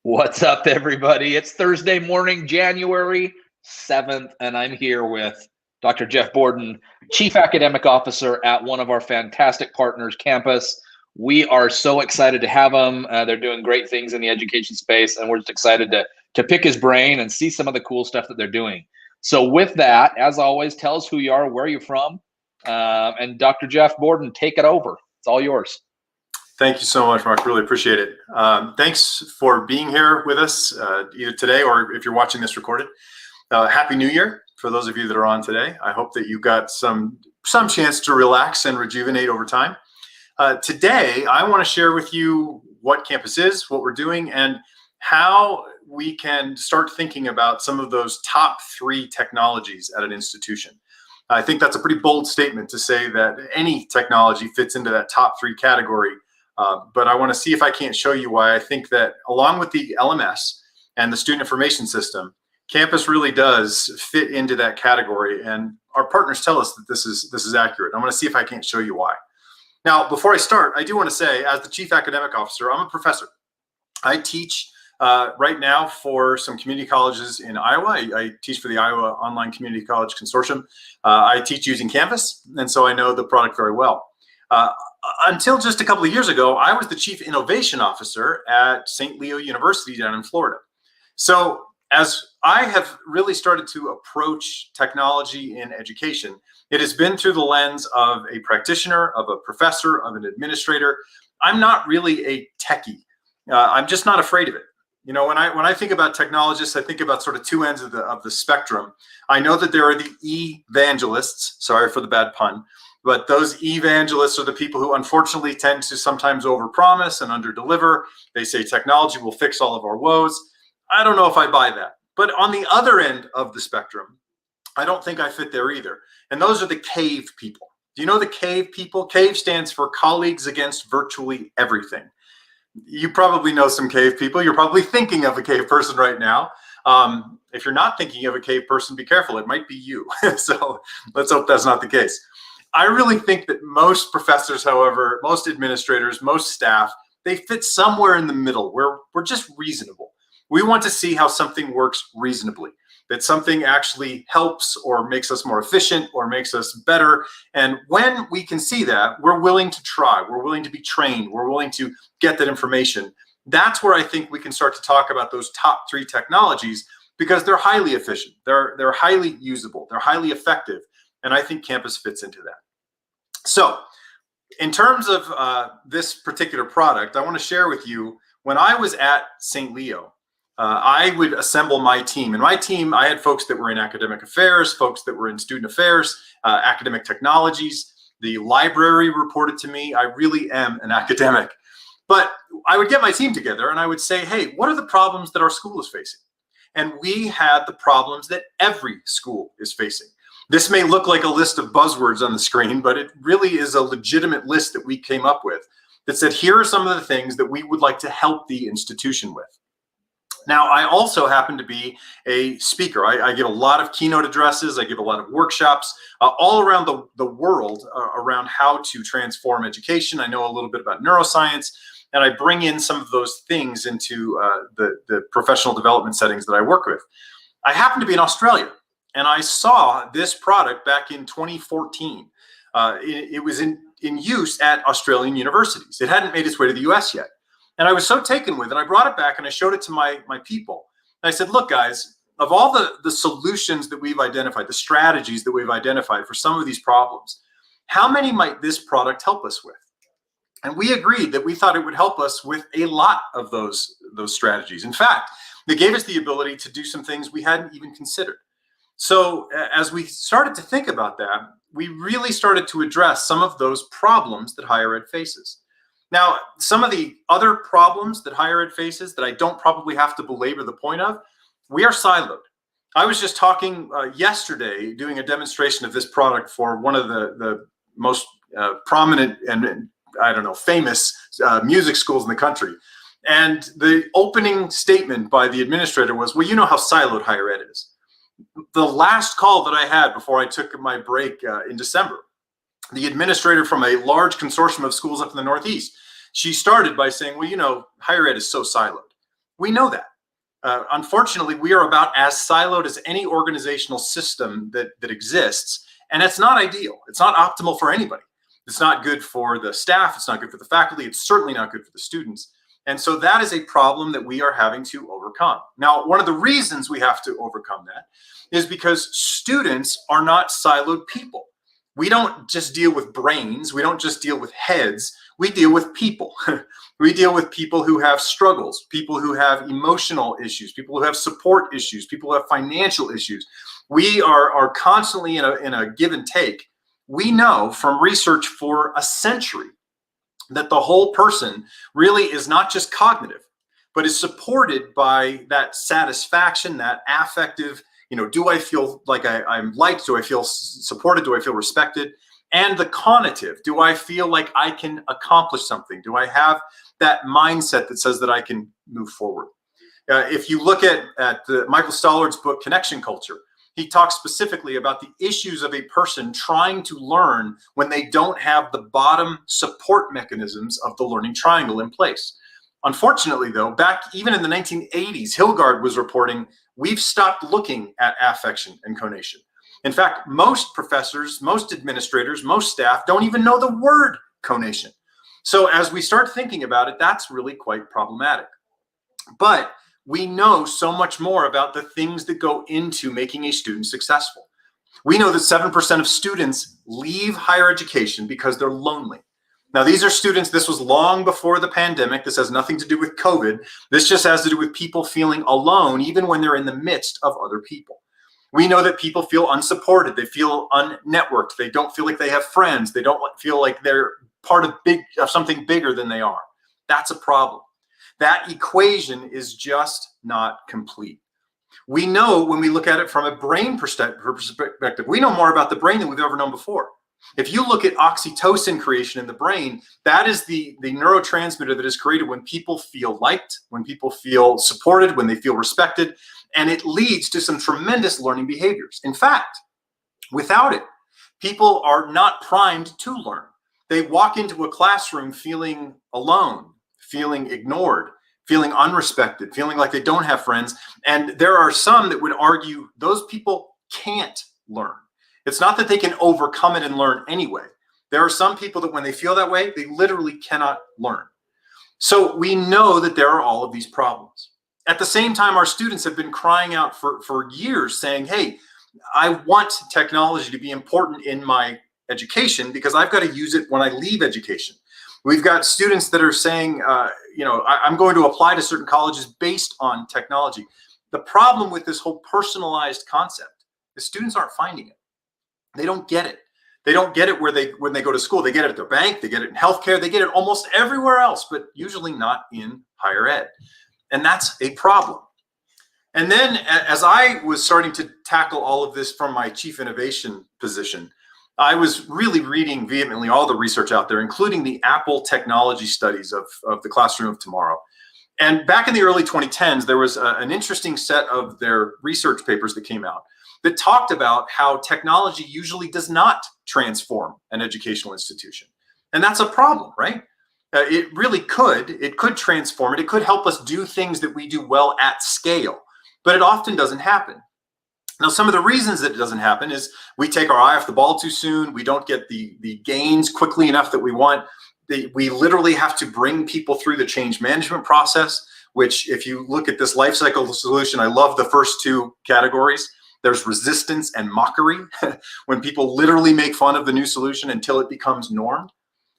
What's up, everybody? It's Thursday morning, January 7th, and I'm here with Dr. Jeff Borden, Chief Academic Officer at one of our fantastic partners, Campus. We are so excited to have them. They're doing great things in the education space, and we're just excited to pick his brain and see some of the cool stuff that they're doing. So with that, as always, tell us who you are, where you're from, and Dr. Jeff Borden, take it over. It's all yours. Thank you so much, Mark. Really appreciate it. Thanks for being here with us either today or if you're watching this recorded. Happy New Year for those of you that are on today. I hope that you got some chance to relax and rejuvenate over time. Today, I want to share with you what Campus is, what we're doing, and how we can start thinking about some of those top 3 technologies at an institution. I think that's a pretty bold statement to say that any technology fits into that top 3 category. But I want to see if I can't show you why I think that along with the LMS and the student information system, Campus really does fit into that category. And our partners tell us that this is accurate. I'm going to see if I can't show you why. Now, before I start, I do want to say, as the Chief Academic Officer, I'm a professor. I teach right now for some community colleges in Iowa. I teach for the Iowa Online Community College Consortium. I teach using Canvas, and so I know the product very well. Until just a couple of years ago, I was the Chief Innovation Officer at St. Leo University down in Florida. So as I have really started to approach technology in education, it has been through the lens of a practitioner, of a professor, of an administrator. I'm not really a techie. I'm just not afraid of it. You know, when I think about technologists, I think about sort of 2 ends of the spectrum. I know that there are the evangelists, sorry for the bad pun, but those evangelists are the people who unfortunately tend to sometimes overpromise and underdeliver. They say technology will fix all of our woes. I don't know if I buy that. But on the other end of the spectrum, I don't think I fit there either. And those are the cave people. Do you know the cave people? CAVE stands for Colleagues Against Virtually Everything. You probably know some cave people. You're probably thinking of a cave person right now. If you're not thinking of a cave person, be careful. It might be you. So let's hope that's not the case. I really think that most professors, however, most administrators, most staff, they fit somewhere in the middle where we're just reasonable. We want to see how something works reasonably, that something actually helps or makes us more efficient or makes us better. And when we can see that, we're willing to try, we're willing to be trained, we're willing to get that information. That's where I think we can start to talk about those top 3 technologies because they're highly efficient, they're highly usable, they're highly effective. And I think Campus fits into that. So in terms of this particular product, I want to share with you, when I was at St. Leo, I would assemble my team. And my team, I had folks that were in academic affairs, folks that were in student affairs, academic technologies. The library reported to me. I really am an academic. But I would get my team together and I would say, hey, what are the problems that our school is facing? And we had the problems that every school is facing. This may look like a list of buzzwords on the screen, but it really is a legitimate list that we came up with that said, here are some of the things that we would like to help the institution with. Now, I also happen to be a speaker. I give a lot of keynote addresses. I give a lot of workshops all around the world around how to transform education. I know a little bit about neuroscience, and I bring in some of those things into the professional development settings that I work with. I happen to be in Australia, and I saw this product back in 2014. It was in use at Australian universities. It hadn't made its way to the US yet. And I was so taken with it, I brought it back and I showed it to my people. And I said, look, guys, of all the solutions that we've identified, the strategies that we've identified for some of these problems, how many might this product help us with? And we agreed that we thought it would help us with a lot of those strategies. In fact, they gave us the ability to do some things we hadn't even considered. So as we started to think about that, we really started to address some of those problems that higher ed faces. Now, some of the other problems that higher ed faces that I don't probably have to belabor the point of, we are siloed. I was just talking yesterday, doing a demonstration of this product for one of the most prominent and I don't know, famous music schools in the country. And the opening statement by the administrator was, well, you know how siloed higher ed is. The last call that I had before I took my break in December, the administrator from a large consortium of schools up in the Northeast, she started by saying, well, you know, higher ed is so siloed. We know that. Unfortunately, we are about as siloed as any organizational system that exists, and it's not ideal. It's not optimal for anybody. It's not good for the staff. It's not good for the faculty. It's certainly not good for the students. And so that is a problem that we are having to overcome. Now, one of the reasons we have to overcome that is because students are not siloed people. We don't just deal with brains. We don't just deal with heads. We deal with people. We deal with people who have struggles, people who have emotional issues, people who have support issues, people who have financial issues. We are constantly in a give and take. We know from research for a century that the whole person really is not just cognitive, but is supported by that satisfaction, that affective, do I feel like I'm liked? Do I feel supported? Do I feel respected? And the cognitive, do I feel like I can accomplish something? Do I have that mindset that says that I can move forward? If you look at Michael Stollard's book, Connection Culture, he talks specifically about the issues of a person trying to learn when they don't have the bottom support mechanisms of the learning triangle in place. Unfortunately, though, back even in the 1980s, Hilgard was reporting, we've stopped looking at affection and conation. In fact, most professors, most administrators, most staff don't even know the word conation. So as we start thinking about it, that's really quite problematic. But we know so much more about the things that go into making a student successful. We know that 7% of students leave higher education because they're lonely. Now, these are students, this was long before the pandemic. This has nothing to do with COVID. This just has to do with people feeling alone, even when they're in the midst of other people. We know that people feel unsupported. They feel unnetworked. They don't feel like they have friends. They don't feel like they're part of something bigger than they are. That's a problem. That equation is just not complete. We know when we look at it from a brain perspective, we know more about the brain than we've ever known before. If you look at oxytocin creation in the brain, that is the neurotransmitter that is created when people feel liked, when people feel supported, when they feel respected, and it leads to some tremendous learning behaviors. In fact, without it, people are not primed to learn. They walk into a classroom feeling alone, feeling ignored, feeling unrespected, feeling like they don't have friends. And there are some that would argue those people can't learn. It's not that they can overcome it and learn anyway. There are some people that when they feel that way, they literally cannot learn. So we know that there are all of these problems. At the same time, our students have been crying out for years saying, hey, I want technology to be important in my education because I've got to use it when I leave education. We've got students that are saying, I'm going to apply to certain colleges based on technology. The problem with this whole personalized concept is students aren't finding it. They don't get it. They don't get it when they go to school. They get it at their bank, they get it in healthcare, they get it almost everywhere else, but usually not in higher ed. And that's a problem. And then as I was starting to tackle all of this from my chief innovation position, I was really reading vehemently all the research out there, including the Apple technology studies of the classroom of tomorrow. And back in the early 2010s, there was an interesting set of their research papers that came out that talked about how technology usually does not transform an educational institution. And that's a problem, right? It really could. It could transform it. It could help us do things that we do well at scale, but it often doesn't happen. Now, some of the reasons that it doesn't happen is we take our eye off the ball too soon. We don't get the gains quickly enough that we want. We literally have to bring people through the change management process, which if you look at this life cycle solution, I love the first two categories. There's resistance and mockery when people literally make fun of the new solution until it becomes normed.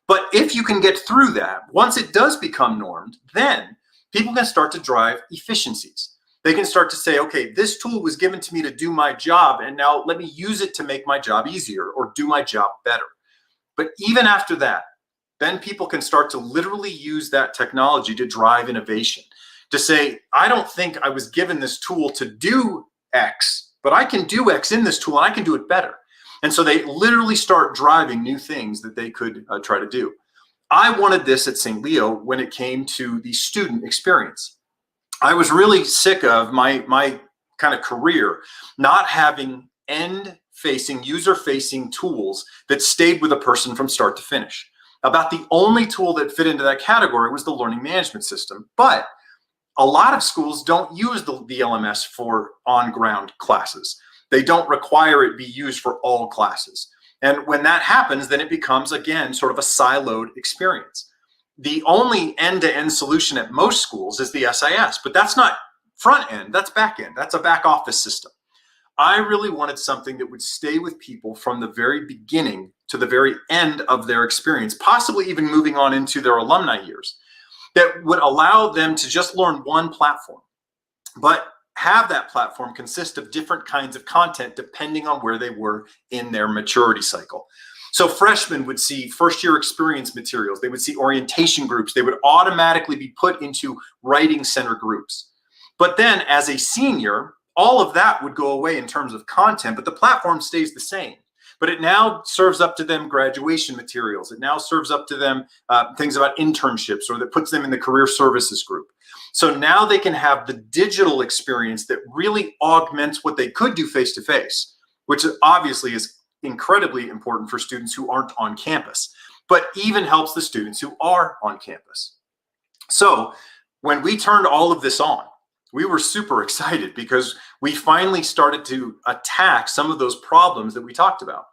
But if you can get through that, once it does become normed, then people can start to drive efficiencies. They can start to say, okay, this tool was given to me to do my job, and now let me use it to make my job easier or do my job better. But even after that, then people can start to literally use that technology to drive innovation, to say, I don't think I was given this tool to do X, but I can do X in this tool and I can do it better. And so they literally start driving new things that they could try to do. I wanted this at St. Leo when it came to the student experience. I was really sick of my kind of career not having end-facing, user-facing tools that stayed with a person from start to finish. About the only tool that fit into that category was the learning management system. But a lot of schools don't use the LMS for on-ground classes. They don't require it be used for all classes. And when that happens, then it becomes, again, sort of a siloed experience. The only end-to-end solution at most schools is the SIS, but that's not front end, that's back end. That's a back office system. I really wanted something that would stay with people from the very beginning to the very end of their experience, possibly even moving on into their alumni years, that would allow them to just learn one platform, but have that platform consist of different kinds of content depending on where they were in their maturity cycle. So freshmen would see first year experience materials, they would see orientation groups, they would automatically be put into writing center groups. But then as a senior, all of that would go away in terms of content, but the platform stays the same. But it now serves up to them graduation materials. It now serves up to them things about internships, or that puts them in the career services group. So now they can have the digital experience that really augments what they could do face-to-face, which obviously is incredibly important for students who aren't on campus, but even helps the students who are on campus. So when we turned all of this on, we were super excited because we finally started to attack some of those problems that we talked about.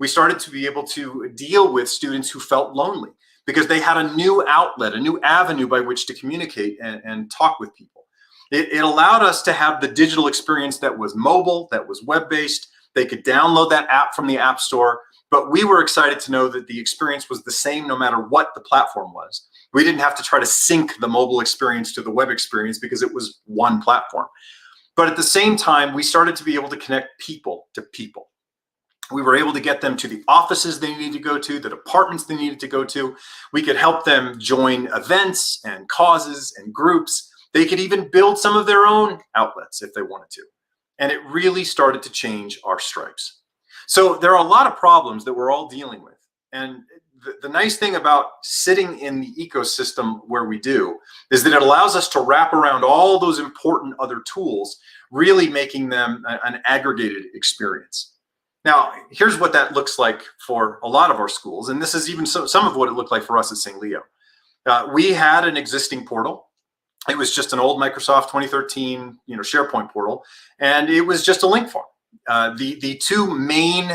We started to be able to deal with students who felt lonely because they had a new outlet, a new avenue by which to communicate and talk with people. It allowed us to have the digital experience that was mobile, that was web-based. They could download that app from the App Store, but we were excited to know that the experience was the same no matter what the platform was. We didn't have to try to sync the mobile experience to the web experience because it was one platform. But at the same time, we started to be able to connect people to people. We were able to get them to the offices they needed to go to, the departments they needed to go to. We could help them join events and causes and groups. They could even build some of their own outlets if they wanted to. And it really started to change our stripes. So there are a lot of problems that we're all dealing with. And the nice thing about sitting in the ecosystem where we do is that it allows us to wrap around all those important other tools, really making them an aggregated experience. Now, here's what that looks like for a lot of our schools. And this is even some of what it looked like for us at St. Leo. We had an existing portal. It was just an old Microsoft 2013, SharePoint portal, and it was just a link farm. The two main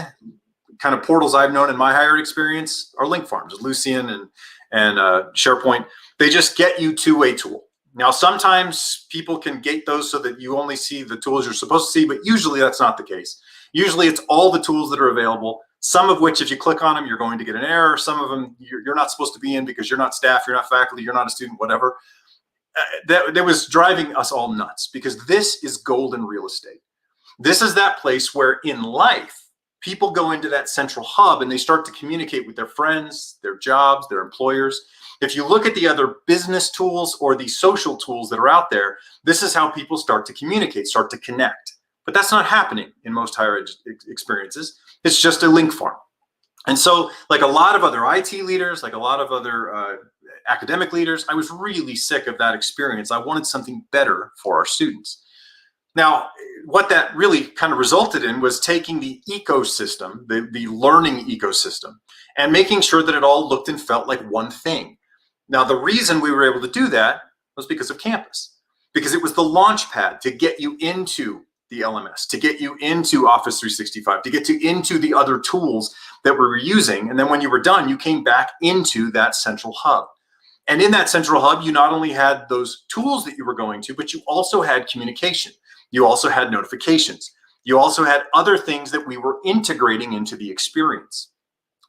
kind of portals I've known in my higher experience are link farms, Lucian and SharePoint. They just get you to a tool. Now, sometimes people can gate those so that you only see the tools you're supposed to see, but usually that's not the case. Usually it's all the tools that are available, some of which if you click on them, you're going to get an error. Some of them you're not supposed to be in because you're not staff, you're not faculty, you're not a student, whatever. That was driving us all nuts because this is golden real estate. This is that place where in life, people go into that central hub and they start to communicate with their friends, their jobs, their employers. If you look at the other business tools or the social tools that are out there, this is how people start to communicate, start to connect. But that's not happening in most higher ed experiences. It's just a link farm. And so like a lot of other IT leaders, like a lot of other academic leaders, I was really sick of that experience. I wanted something better for our students. Now, what that really kind of resulted in was taking the ecosystem, the learning ecosystem, and making sure that it all looked and felt like one thing. Now, the reason we were able to do that was because of campus, because it was the launch pad to get you into the LMS, to get you into Office 365, to get you into the other tools that we were using. And then when you were done, you came back into that central hub. And in that central hub, you not only had those tools that you were going to, but you also had communication. You also had notifications. You also had other things that we were integrating into the experience.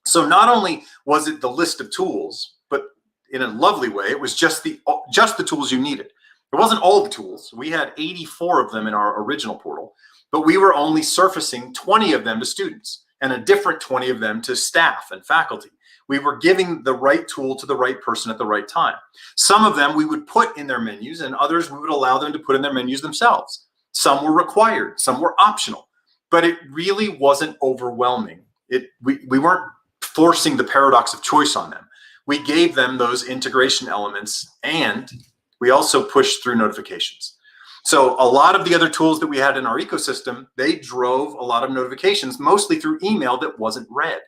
So not only was it the list of tools, but in a lovely way, it was just the tools you needed. It wasn't all the tools. We had 84 of them in our original portal, but we were only surfacing 20 of them to students and a different 20 of them to staff and faculty. We were giving the right tool to the right person at the right time. Some of them we would put in their menus and others we would allow them to put in their menus themselves. Some were required, some were optional, but it really wasn't overwhelming. We weren't forcing the paradox of choice on them. We gave them those integration elements and we also pushed through notifications. So a lot of the other tools that we had in our ecosystem, they drove a lot of notifications, mostly through email that wasn't read.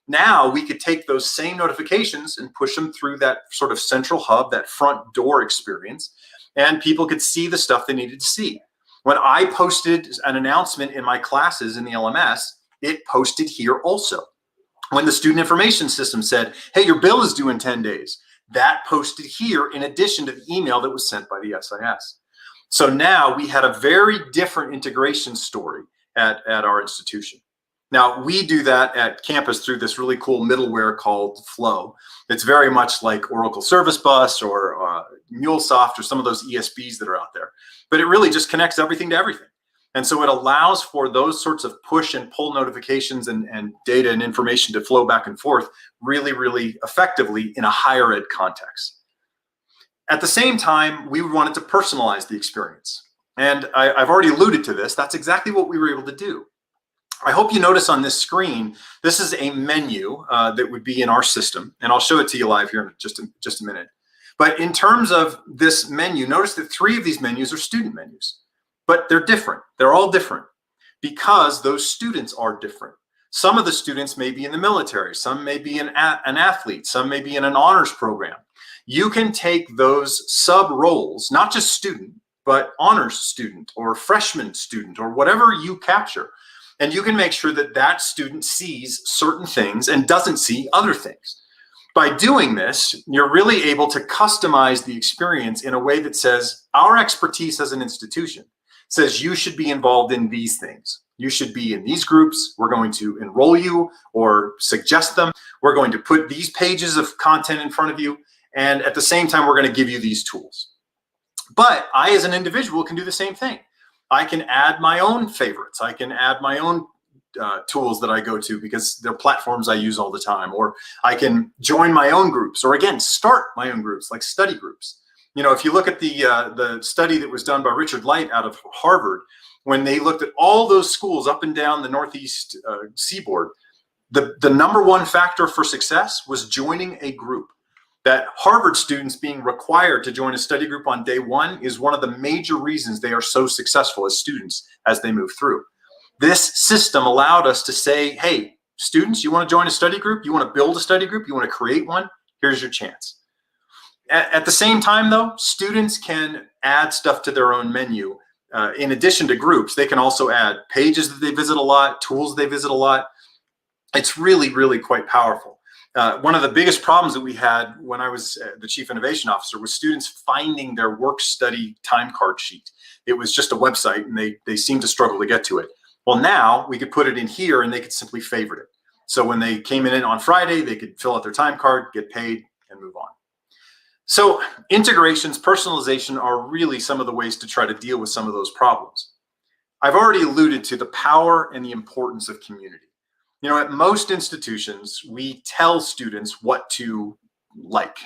Now we could take those same notifications and push them through that sort of central hub, that front door experience. and people could see the stuff they needed to see. When I posted an announcement in my classes in the LMS, it posted here also. When the student information system said, hey, your bill is due in 10 days, that posted here in addition to the email that was sent by the SIS. So now we had a very different integration story at our institution. Now, we do that at campus through this really cool middleware called Flow. It's very much like Oracle Service Bus or MuleSoft or some of those ESBs that are out there. But it really just connects everything to everything. And so it allows for those sorts of push and pull notifications and data and information to flow back and forth really, really effectively in a higher ed context. At the same time, we wanted to personalize the experience. And I've already alluded to this. That's exactly what we were able to do. I hope you notice on this screen, this is a menu that would be in our system, and I'll show it to you live here in just a minute. But in terms of this menu, notice that 3 of these menus are student menus, but they're different. They're all different because those students are different. Some of the students may be in the military, some may be an athlete, some may be in an honors program. You can take those sub roles, not just student, but honors student or freshman student or whatever you capture. And you can make sure that that student sees certain things and doesn't see other things. By doing this, you're really able to customize the experience in a way that says, our expertise as an institution says you should be involved in these things. You should be in these groups. We're going to enroll you or suggest them. We're going to put these pages of content in front of you. And at the same time, we're going to give you these tools. But I, as an individual, can do the same thing. I can add my own favorites. I can add my own tools that I go to because they're platforms I use all the time. Or I can join my own groups, or again, start my own groups, like study groups. You know, if you look at the study that was done by Richard Light out of Harvard, when they looked at all those schools up and down the Northeast seaboard, the number one factor for success was joining a group. That Harvard students being required to join a study group on day one is one of the major reasons they are so successful as students as they move through. This system allowed us to say, hey, students, you want to join a study group? You want to build a study group? You want to create one? Here's your chance. At the same time, though, students can add stuff to their own menu. In addition to groups, they can also add pages that they visit a lot, tools they visit a lot. It's really, really quite powerful. One of the biggest problems that we had when I was the Chief Innovation Officer was students finding their work study time card sheet. It was just a website and they seemed to struggle to get to it. Well, now we could put it in here and they could simply favorite it. So when they came in on Friday, they could fill out their time card, get paid, and move on. So integrations, personalization are really some of the ways to try to deal with some of those problems. I've already alluded to the power and the importance of community. You know, at most institutions, we tell students what to like,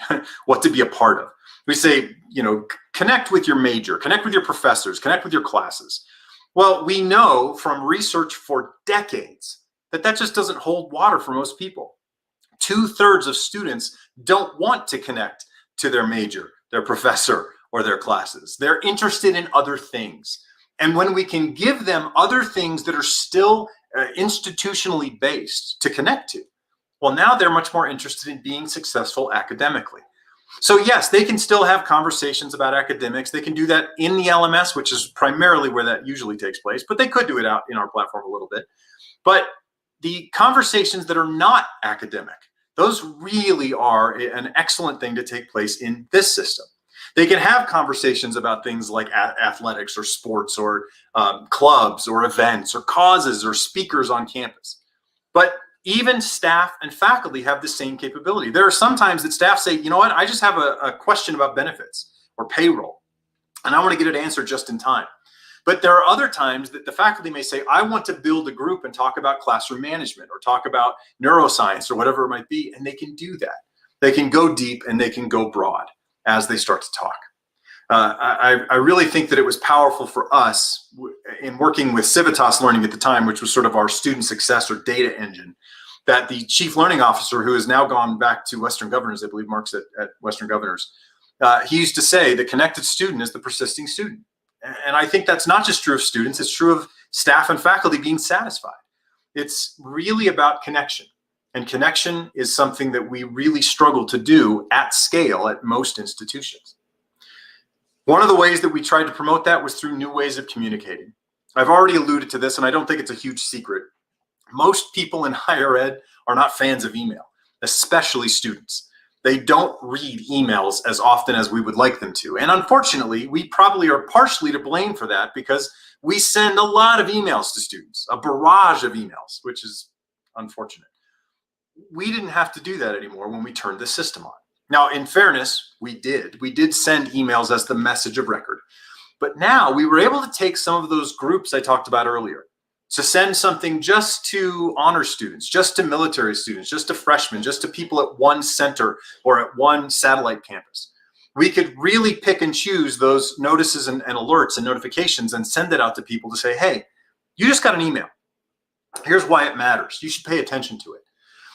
what to be a part of. We say, you know, connect with your major, connect with your professors, connect with your classes. Well, we know from research for decades that that just doesn't hold water for most people. 2/3 of students don't want to connect to their major, their professor, or their classes. They're interested in other things. And when we can give them other things that are still institutionally based to connect to, well, now they're much more interested in being successful academically. So yes, they can still have conversations about academics. They can do that in the LMS, which is primarily where that usually takes place, but they could do it out in our platform a little bit. But the conversations that are not academic, those really are an excellent thing to take place in this system. They can have conversations about things like athletics or sports or clubs or events or causes or speakers on campus. But even staff and faculty have the same capability. There are some times that staff say, you know what, I just have a question about benefits or payroll, and I want to get it answered just in time. But there are other times that the faculty may say, I want to build a group and talk about classroom management or talk about neuroscience or whatever it might be, and they can do that. They can go deep and they can go broad as they start to talk. I really think that it was powerful for us in working with Civitas Learning at the time, which was sort of our student success or data engine, that the chief learning officer, who has now gone back to Western Governors, I believe Mark's at Western Governors, he used to say the connected student is the persisting student. And I think that's not just true of students, it's true of staff and faculty being satisfied. It's really about connection. And connection is something that we really struggle to do at scale at most institutions. One of the ways that we tried to promote that was through new ways of communicating. I've already alluded to this, and I don't think it's a huge secret. Most people in higher ed are not fans of email, especially students. They don't read emails as often as we would like them to. And unfortunately, we probably are partially to blame for that because we send a lot of emails to students, a barrage of emails, which is unfortunate. We didn't have to do that anymore when we turned the system on. Now, in fairness, we did send emails as the message of record. But now we were able to take some of those groups I talked about earlier, to send something just to honor students, just to military students, just to freshmen, just to people at one center or at one satellite campus. We could really pick and choose those notices and alerts and notifications and send it out to people to say, hey, you just got an email. Here's why it matters. You should pay attention to it.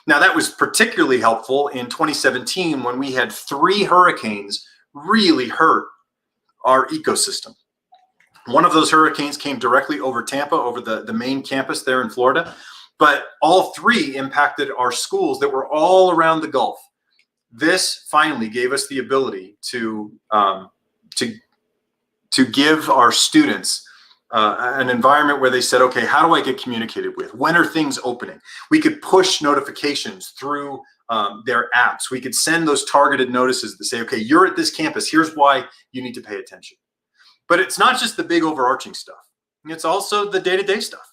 Now, that was particularly helpful in 2017 when we had 3 hurricanes really hurt our ecosystem. One of those hurricanes came directly over Tampa, over the main campus there in Florida, but all 3 impacted our schools that were all around the Gulf. This finally gave us the ability to give our students an environment where they said, okay, how do I get communicated with? When are things opening? We could push notifications through their apps. We could send those targeted notices that say, okay, you're at this campus. Here's why you need to pay attention. But it's not just the big overarching stuff. It's also the day-to-day stuff.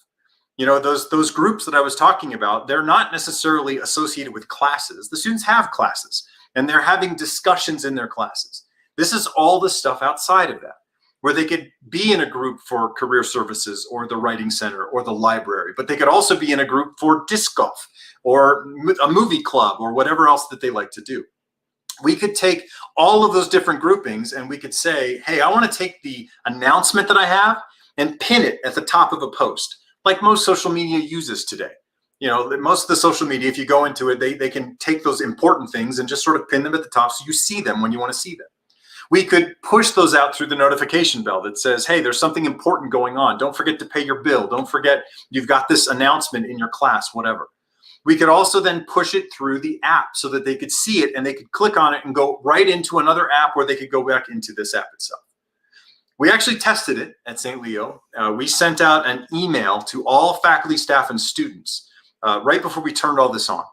You know, those groups that I was talking about, they're not necessarily associated with classes. The students have classes and they're having discussions in their classes. This is all the stuff outside of that, where they could be in a group for career services or the writing center or the library, but they could also be in a group for disc golf or a movie club or whatever else that they like to do. We could take all of those different groupings and we could say, hey, I want to take the announcement that I have and pin it at the top of a post, like most social media uses today. You know, most of the social media, if you go into it, they can take those important things and just sort of pin them at the top so you see them when you want to see them. We could push those out through the notification bell that says, hey, there's something important going on. Don't forget to pay your bill. Don't forget you've got this announcement in your class, whatever. We could also then push it through the app so that they could see it and they could click on it and go right into another app where they could go back into this app itself. We actually tested it at St. Leo. We sent out an email to all faculty, staff, and students right before we turned all this on.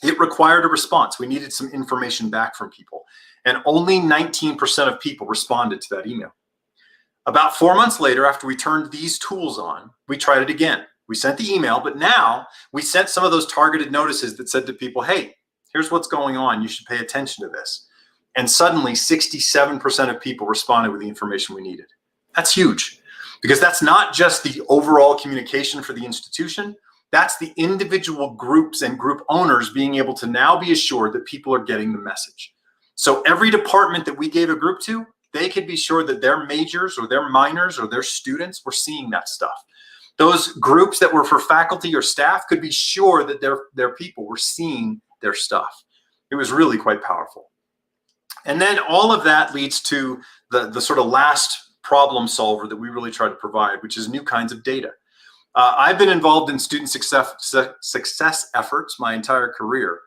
It required a response. We needed some information back from people. And only 19% of people responded to that email. About 4 months later, after we turned these tools on, we tried it again. We sent the email, but now we sent some of those targeted notices that said to people, hey, here's what's going on. You should pay attention to this. And suddenly 67% of people responded with the information we needed. That's huge because that's not just the overall communication for the institution. That's the individual groups and group owners being able to now be assured that people are getting the message. So every department that we gave a group to, they could be sure that their majors or their minors or their students were seeing that stuff. Those groups that were for faculty or staff could be sure that their people were seeing their stuff. It was really quite powerful. And then all of that leads to the sort of last problem solver that we really try to provide, which is new kinds of data. I've been involved in student success efforts my entire career,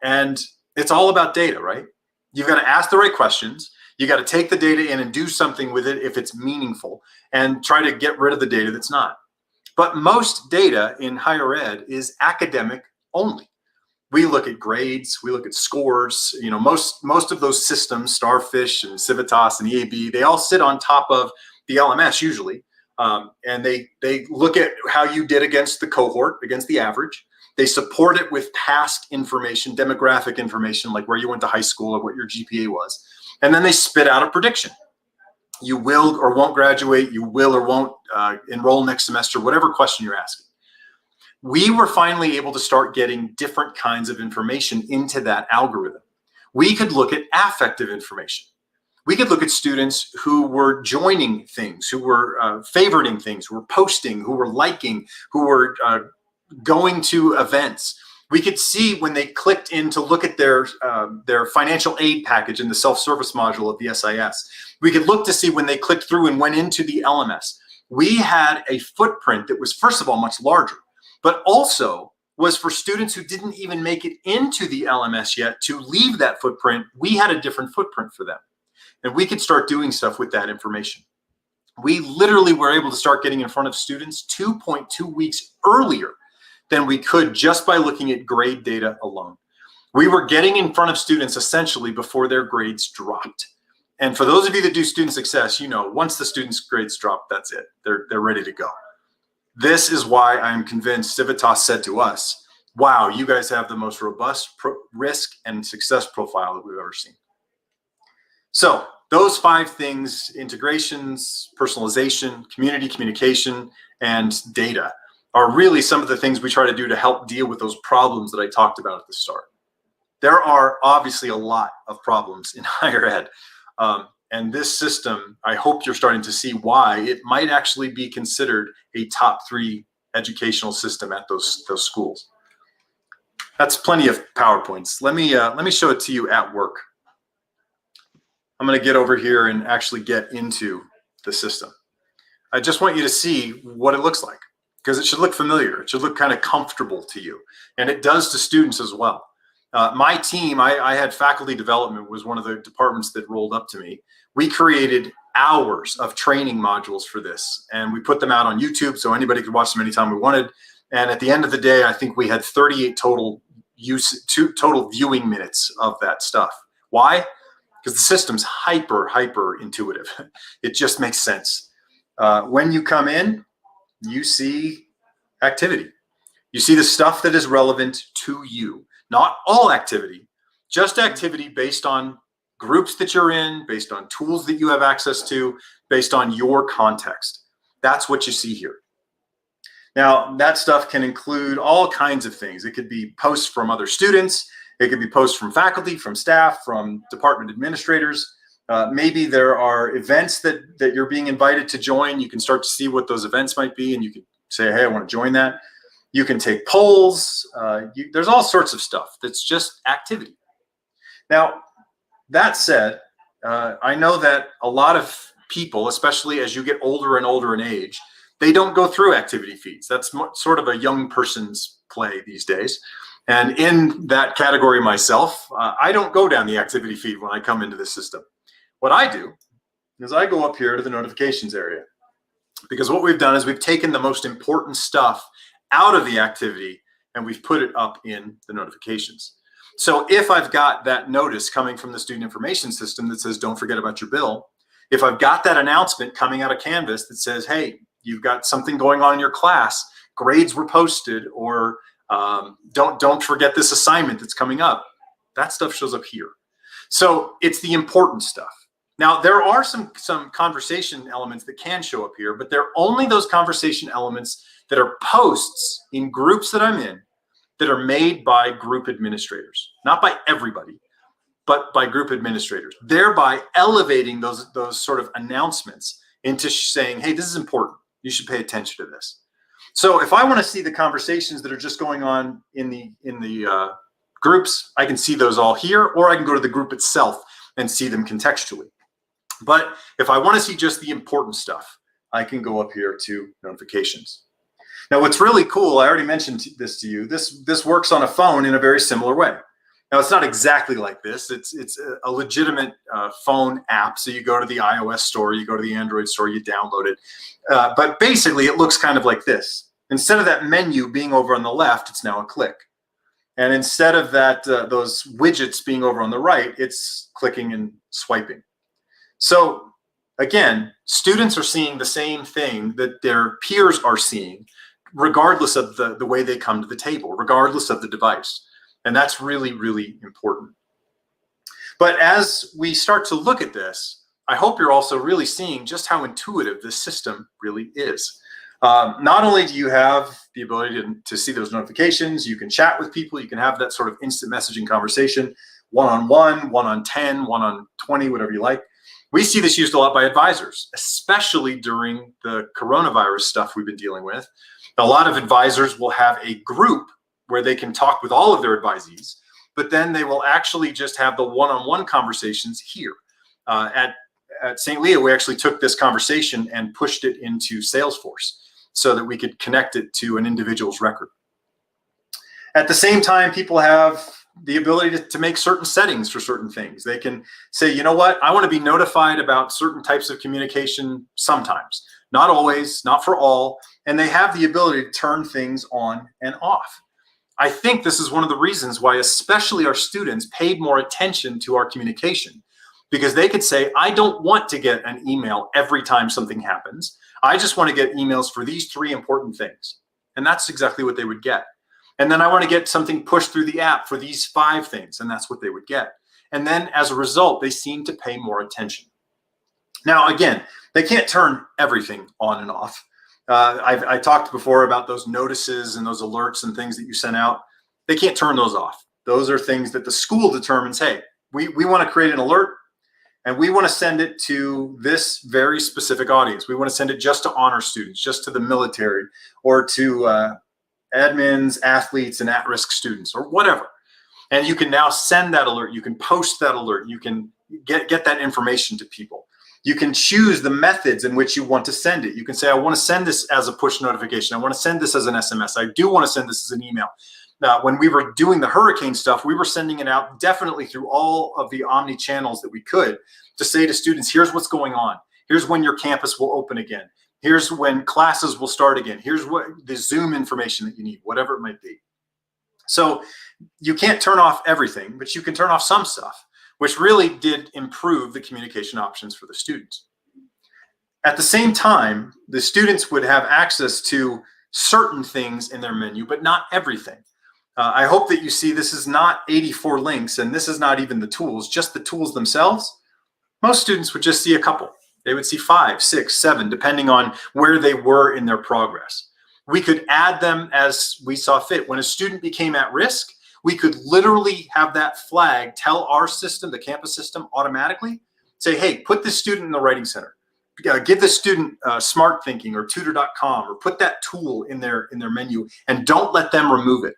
and it's all about data, right? You've got to ask the right questions. You got to take the data in and do something with it if it's meaningful and try to get rid of the data that's not. But most data in higher ed is academic only. We look at grades, we look at scores. You know, most of those systems, Starfish and Civitas and EAB, they all sit on top of the LMS usually. And they look at how you did against the cohort, against the average. They support it with past information, demographic information, like where you went to high school or what your GPA was. And then they spit out a prediction. You will or won't graduate, you will or won't enroll next semester, whatever question you're asking. We were finally able to start getting different kinds of information into that algorithm. We could look at affective information. We could look at students who were joining things, who were favoriting things, who were posting, who were liking, who were going to events. We could see when they clicked in to look at their financial aid package in the self-service module of the SIS. We could look to see when they clicked through and went into the LMS. We had a footprint that was, first of all, much larger, but also was for students who didn't even make it into the LMS yet to leave that footprint. We had a different footprint for them. and we could start doing stuff with that information. We literally were able to start getting in front of students 2.2 weeks earlier than we could just by looking at grade data alone. We were getting in front of students essentially before their grades dropped. And for those of you that do student success, you know, once the students' grades drop, that's it. They're ready to go. This is why I'm convinced Civitas said to us, wow, you guys have the most robust risk and success profile that we've ever seen. So those 5 things, integrations, personalization, community communication, and data, are really some of the things we try to do to help deal with those problems that I talked about at the start. There are obviously a lot of problems in higher ed. And this system, I hope you're starting to see why it might actually be considered a top 3 educational system at those schools. That's plenty of PowerPoints. Let me show it to you at work. I'm going to get over here and actually get into the system. I just want you to see what it looks like, because it should look familiar. It should look kind of comfortable to you. And it does to students as well. My team, I had faculty development, was one of the departments that rolled up to me. We created hours of training modules for this, and we put them out on YouTube so anybody could watch them anytime we wanted. And at the end of the day, I think we had 38 total viewing minutes of that stuff. Why? Because the system's hyper intuitive. It just makes sense. When you come in, you see activity. You see the stuff that is relevant to you. Not all activity, just activity based on groups that you're in, based on tools that you have access to, based on your context. That's what you see here. Now, that stuff can include all kinds of things. It could be posts from other students. It could be posts from faculty, from staff, from department administrators. Maybe there are events that you're being invited to join. You can start to see what those events might be, and you can say, hey, I want to join that. You can take polls. There's all sorts of stuff that's just activity. Now, that said, I know that a lot of people, especially as you get older and older in age, they don't go through activity feeds. That's sort of a young person's play these days. And in that category myself, I don't go down the activity feed when I come into this system. What I do is I go up here to the notifications area, because what we've done is we've taken the most important stuff out of the activity and we've put it up in the notifications. So if I've got that notice coming from the student information system that says, don't forget about your bill, if I've got that announcement coming out of Canvas that says, hey, you've got something going on in your class, grades were posted, or don't forget this assignment that's coming up, that stuff shows up here. So it's the important stuff. Now, there are some conversation elements that can show up here, but they're only those conversation elements that are posts in groups that I'm in that are made by group administrators, not by everybody, but by group administrators, thereby elevating those sort of announcements into saying, hey, this is important. You should pay attention to this. So if I want to see the conversations that are just going on in the groups, I can see those all here, or I can go to the group itself and see them contextually. But if I want to see just the important stuff, I can go up here to notifications. Now, what's really cool, I already mentioned this to you, this works on a phone in a very similar way. Now, it's not exactly like this. It's a legitimate phone app. So you go to the iOS store, you go to the Android store, you download it. But basically, it looks kind of like this. Instead of that menu being over on the left, it's now a click. And instead of that those widgets being over on the right, it's clicking and swiping. So again, students are seeing the same thing that their peers are seeing, regardless of the way they come to the table, regardless of the device. And that's really, really important. But as we start to look at this, I hope you're also really seeing just how intuitive this system really is. Not only do you have the ability to see those notifications, you can chat with people, you can have that sort of instant messaging conversation, one-on-one, one-on-10, one-on-20, whatever you like. We see this used a lot by advisors, especially during the coronavirus stuff we've been dealing with. A lot of advisors will have a group where they can talk with all of their advisees, but then they will actually just have the one-on-one conversations here. At St. Leo, we actually took this conversation and pushed it into Salesforce so that we could connect it to an individual's record. At the same time, people have the ability to make certain settings for certain things. They can say, you know what, I want to be notified about certain types of communication sometimes, not always, not for all, and they have the ability to turn things on and off. I think this is one of the reasons why especially our students paid more attention to our communication, because they could say, I don't want to get an email every time something happens. I just want to get emails for these 3 important things. And that's exactly what they would get. And then I want to get something pushed through the app for these 5 things, and that's what they would get. And then as a result, they seem to pay more attention. Now, again, they can't turn everything on and off. I talked before about those notices and those alerts and things that you sent out. They can't turn those off. Those are things that the school determines, hey, we want to create an alert and we want to send it to this very specific audience. We want to send it just to honor students, just to the military, or to admins, athletes, and at-risk students, or whatever. And you can now send that alert. You can post that alert. You can get that information to people. You can choose the methods in which you want to send it. You can say, I want to send this as a push notification. I want to send this as an SMS. I do want to send this as an email. Now, when we were doing the hurricane stuff, we were sending it out definitely through all of the omni channels that we could to say to students, here's what's going on. Here's when your campus will open again. Here's when classes will start again. Here's what the Zoom information that you need, whatever it might be. So you can't turn off everything, but you can turn off some stuff, which really did improve the communication options for the students. At the same time, the students would have access to certain things in their menu, but not everything. I hope that you see this is not 84 links, and this is not even the tools, just the tools themselves. Most students would just see a couple. They would see 5, 6, 7, depending on where they were in their progress. We could add them as we saw fit. When a student became at risk, we could literally have that flag tell our system, the campus system, automatically, say, hey, put this student in the writing center. Give the student smart thinking or tutor.com, or put that tool in their menu, and don't let them remove it.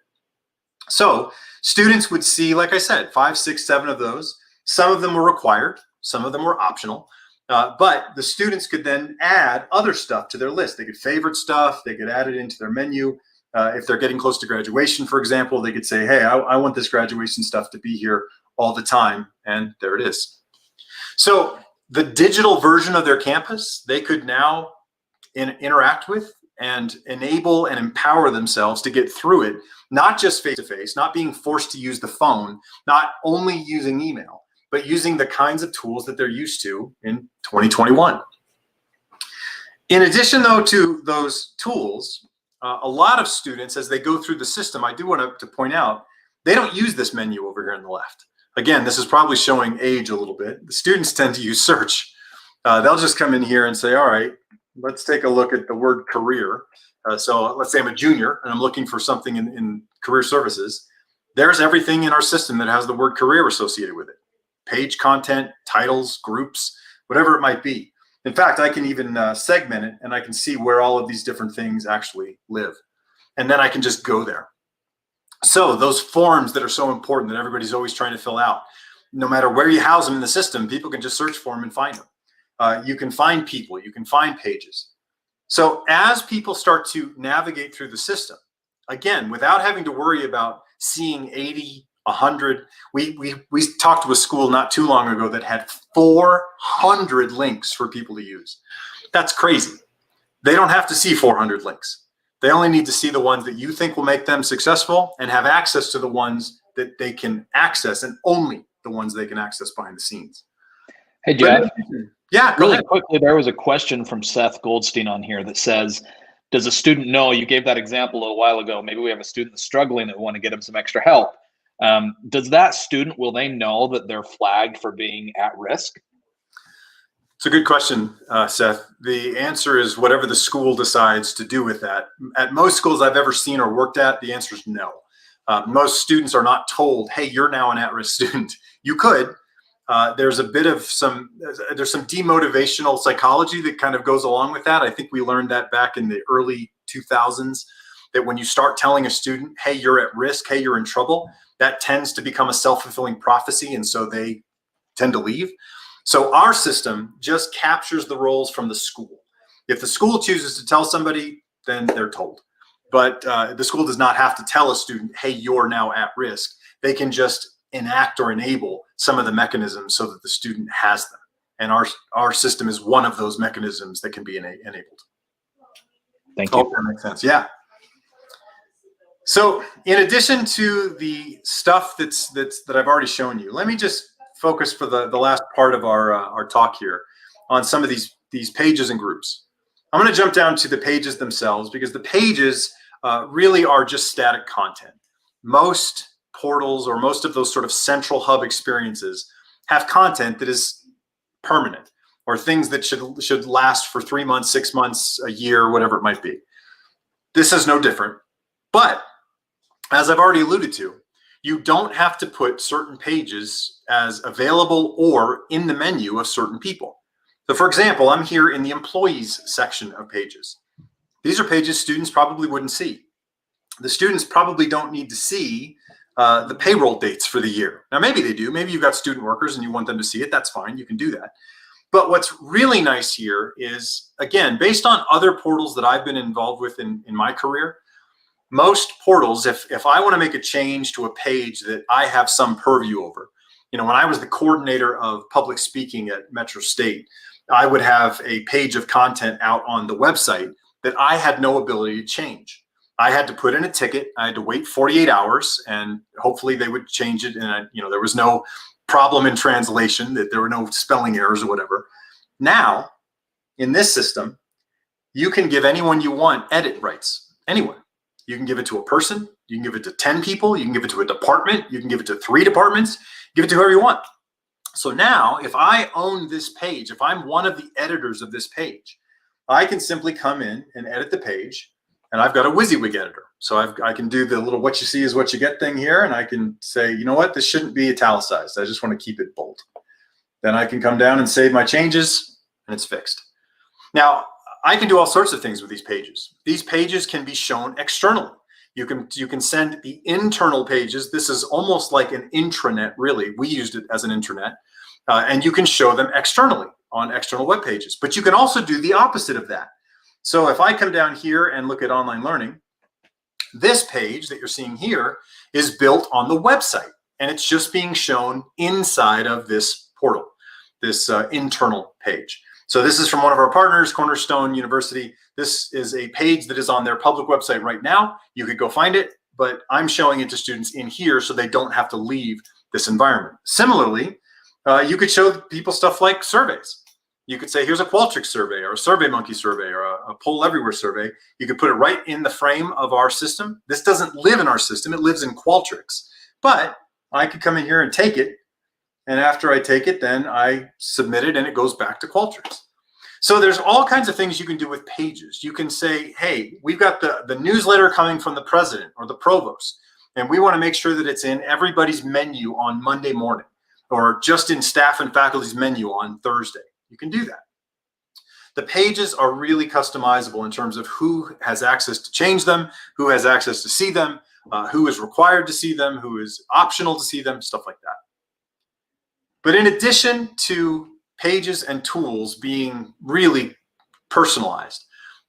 So students would see, like I said, 5, 6, 7 of those. Some of them were required, some of them were optional, but the students could then add other stuff to their list. They could favorite stuff, they could add it into their menu. If they're getting close to graduation, for example, they could say, hey, I want this graduation stuff to be here all the time, and there it is. So the digital version of their campus, they could now interact with and enable and empower themselves to get through it, not just face-to-face, not being forced to use the phone, not only using email, but using the kinds of tools that they're used to in 2021. In addition, though, to those tools, a lot of students, as they go through the system, I do want to point out, they don't use this menu over here on the left. Again, this is probably showing age a little bit. The students tend to use search. They'll just come in here and say, all right, let's take a look at the word career. So let's say I'm a junior and I'm looking for something in career services. There's everything in our system that has the word career associated with it. Page content, titles, groups, whatever it might be. In fact, I can even segment it, and I can see where all of these different things actually live. And then I can just go there. So those forms that are so important that everybody's always trying to fill out, no matter where you house them in the system, people can just search for them and find them. You can find people, you can find pages. So as people start to navigate through the system, again, without having to worry about seeing 80, 100, we talked to a school not too long ago that had 400 links for people to use. That's crazy. They don't have to see 400 links. They only need to see the ones that you think will make them successful and have access to the ones that they can access, and only the ones they can access behind the scenes. Hey, Jeff. Yeah, really quickly, there was a question from Seth Goldstein on here that says, does a student know, you gave that example a little while ago, maybe we have a student that's struggling that we want to get them some extra help. Does that student, will they know that they're flagged for being at risk? It's a good question, Seth. The answer is whatever the school decides to do with that. At most schools I've ever seen or worked at, the answer is no. Most students are not told, hey, you're now an at-risk student. You could. There's a bit of there's some demotivational psychology that kind of goes along with that. I think we learned that back in the early 2000s, that when you start telling a student, hey, you're at risk, hey, you're in trouble, that tends to become a self-fulfilling prophecy, and so they tend to leave. So our system just captures the roles from the school. If the school chooses to tell somebody, then they're told. But the school does not have to tell a student, hey, you're now at risk. They can just enact or enable some of the mechanisms so that the student has them. And our system is one of those mechanisms that can be enabled. Thank you. Hope that makes sense. Yeah. So in addition to the stuff that I've already shown you, let me just focus for the last part of our talk here on some of these pages and groups. I'm going to jump down to the pages themselves, because the pages really are just static content. Most portals, or most of those sort of central hub experiences, have content that is permanent, or things that should last for 3 months, 6 months, a year, whatever it might be. This is no different. But as I've already alluded to, you don't have to put certain pages as available or in the menu of certain people. So for example, I'm here in the employees section of pages. These are pages students probably wouldn't see. The students probably don't need to see the payroll dates for the year. Now, maybe they do. Maybe you've got student workers and you want them to see it. That's fine. You can do that. But what's really nice here is, again, based on other portals that I've been involved with in my career, most portals, if I want to make a change to a page that I have some purview over, when I was the coordinator of public speaking at Metro State, I would have a page of content out on the website that I had no ability to change. I had to put in a ticket. I had to wait 48 hours, and hopefully they would change it. And there was no problem in translation, that there were no spelling errors or whatever. Now, in this system, you can give anyone you want edit rights. Anyone. You can give it to a person. You can give it to 10 people. You can give it to a department. You can give it to 3 departments. Give it to whoever you want. So now, if I own this page, if I'm one of the editors of this page, I can simply come in and edit the page. And I've got a WYSIWYG editor. So I can do the little what you see is what you get thing here. And I can say, you know what, this shouldn't be italicized. I just want to keep it bold. Then I can come down and save my changes, and it's fixed. Now, I can do all sorts of things with these pages. These pages can be shown externally. You can send the internal pages. This is almost like an intranet, really. We used it as an intranet. And you can show them externally on external web pages. But you can also do the opposite of that. So if I come down here and look at online learning, this page that you're seeing here is built on the website, and it's just being shown inside of this portal, this internal page. So this is from one of our partners, Cornerstone University. This is a page that is on their public website right now. You could go find it, but I'm showing it to students in here so they don't have to leave this environment. Similarly, you could show people stuff like surveys. You could say, here's a Qualtrics survey, or a SurveyMonkey survey, or a Poll Everywhere survey. You could put it right in the frame of our system. This doesn't live in our system. It lives in Qualtrics. But I could come in here and take it. And after I take it, then I submit it, and it goes back to Qualtrics. So there's all kinds of things you can do with pages. You can say, hey, we've got the newsletter coming from the president or the provost, and we want to make sure that it's in everybody's menu on Monday morning, or just in staff and faculty's menu on Thursday. You can do that. The pages are really customizable in terms of who has access to change them, who has access to see them, who is required to see them, who is optional to see them, stuff like that. But in addition to pages and tools being really personalized,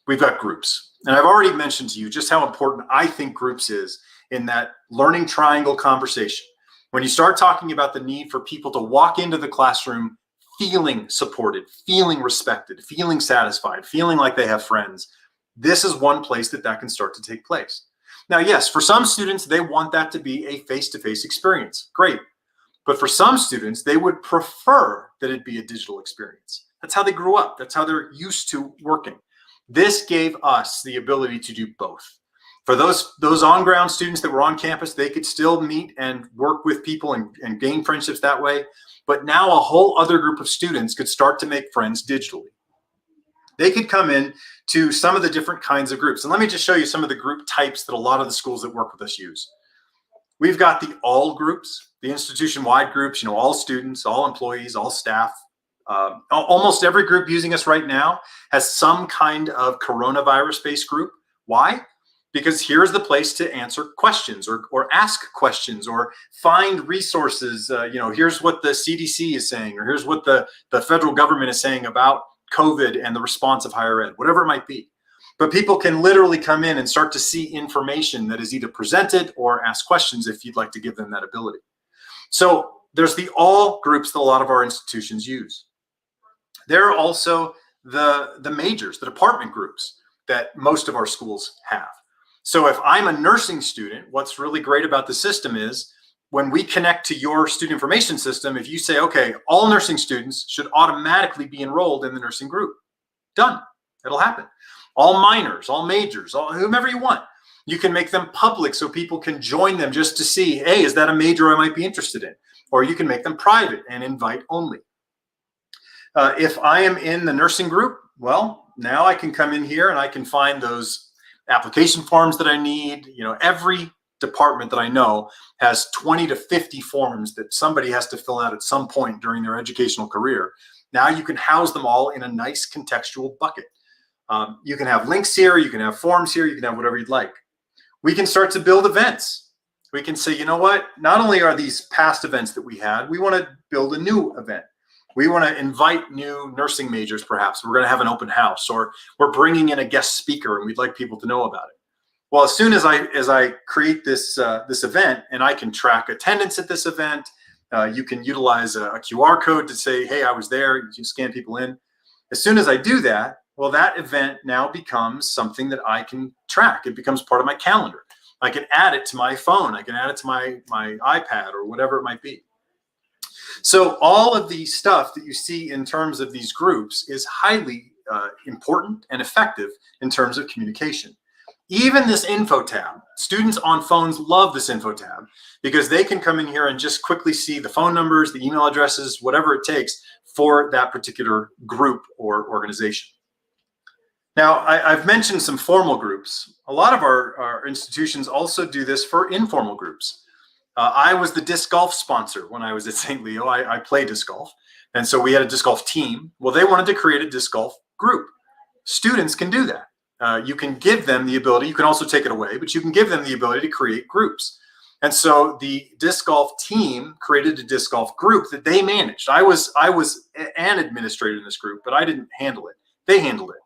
we've got groups. And I've already mentioned to you just how important I think groups is in that learning triangle conversation. When you start talking about the need for people to walk into the classroom feeling supported, feeling respected, feeling satisfied, feeling like they have friends, this is one place that can start to take place. Now, yes, for some students, they want that to be a face-to-face experience. Great. But for some students, they would prefer that it be a digital experience. That's how they grew up. That's how they're used to working. This gave us the ability to do both. For those on-ground students that were on campus, they could still meet and work with people and gain friendships that way. But now a whole other group of students could start to make friends digitally. They could come in to some of the different kinds of groups. And let me just show you some of the group types that a lot of the schools that work with us use. We've got the all groups, the institution-wide groups, all students, all employees, all staff. Almost every group using us right now has some kind of coronavirus-based group. Why? Because here's the place to answer questions or ask questions or find resources. Here's what the CDC is saying, or here's what the federal government is saying about COVID and the response of higher ed, whatever it might be. But people can literally come in and start to see information that is either presented or ask questions if you'd like to give them that ability. So there's the all groups that a lot of our institutions use. There are also the majors, the department groups that most of our schools have. So if I'm a nursing student, what's really great about the system is when we connect to your student information system, if you say, okay, all nursing students should automatically be enrolled in the nursing group, done, it'll happen. All minors, all majors, whomever you want, you can make them public so people can join them just to see, hey, is that a major I might be interested in? Or you can make them private and invite only. If I am in the nursing group, well, now I can come in here and I can find those application forms that I need. You know, every department that I know has 20 to 50 forms that somebody has to fill out at some point during their educational career. Now you can house them all in a nice contextual bucket. You can have links here, you can have forms here, you can have whatever you'd like. We can start to build events. We can say, you know what, not only are these past events that we had, we want to build a new event. We want to invite new nursing majors, perhaps. We're going to have an open house, or we're bringing in a guest speaker and we'd like people to know about it. Well, as soon as I create this event and I can track attendance at this event, you can utilize a QR code to say, hey, I was there. You can scan people in. As soon as I do that, well, that event now becomes something that I can track. It becomes part of my calendar. I can add it to my phone. I can add it to my iPad or whatever it might be. So all of the stuff that you see in terms of these groups is highly important and effective in terms of communication. Even this info tab, students on phones love this info tab because they can come in here and just quickly see the phone numbers, the email addresses, whatever it takes for that particular group or organization. Now, I've mentioned some formal groups. A lot of our institutions also do this for informal groups. I was the disc golf sponsor when I was at St. Leo. I play disc golf. And so we had a disc golf team. Well, they wanted to create a disc golf group. Students can do that. You can give them the ability. You can also take it away, but you can give them the ability to create groups. And so the disc golf team created a disc golf group that they managed. I was an administrator in this group, but I didn't handle it. They handled it.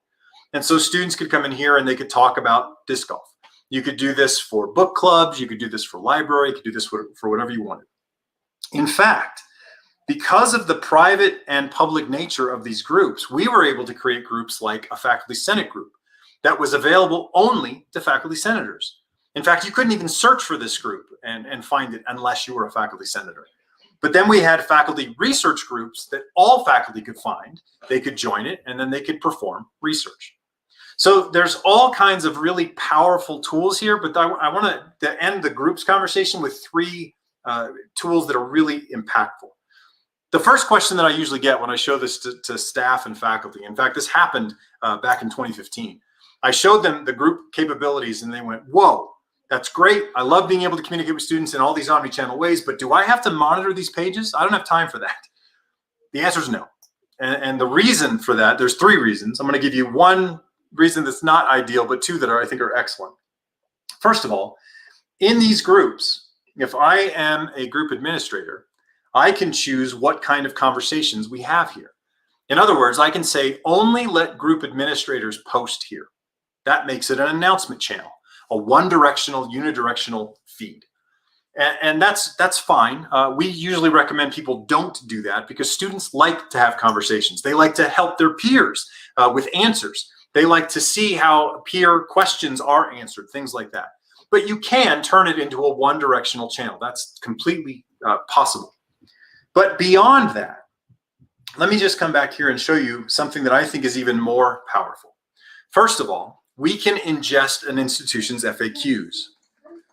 And so students could come in here and they could talk about disc golf. You could do this for book clubs. You could do this for library. You could do this for whatever you wanted. In fact, because of the private and public nature of these groups, we were able to create groups like a faculty senate group that was available only to faculty senators. In fact, you couldn't even search for this group and find it unless you were a faculty senator. But then we had faculty research groups that all faculty could find. They could join it, and then they could perform research. So there's all kinds of really powerful tools here, but I want to end the groups conversation with three tools that are really impactful. The first question that I usually get when I show this to staff and faculty, in fact, this happened back in 2015. I showed them the group capabilities and they went, whoa, that's great. I love being able to communicate with students in all these omni-channel ways, but do I have to monitor these pages? I don't have time for that. The answer is no. And the reason for that, there's three reasons. I'm going to give you one reason that's not ideal, but two that I think are excellent. First of all, in these groups, if I am a group administrator, I can choose what kind of conversations we have here. In other words, I can say only let group administrators post here. That makes it an announcement channel, a one-directional, unidirectional feed. And that's fine. We usually recommend people don't do that because students like to have conversations. They like to help their peers with answers. They like to see how peer questions are answered, things like that. But you can turn it into a one-directional channel. That's completely possible. But beyond that, let me just come back here and show you something that I think is even more powerful. First of all, we can ingest an institution's FAQs.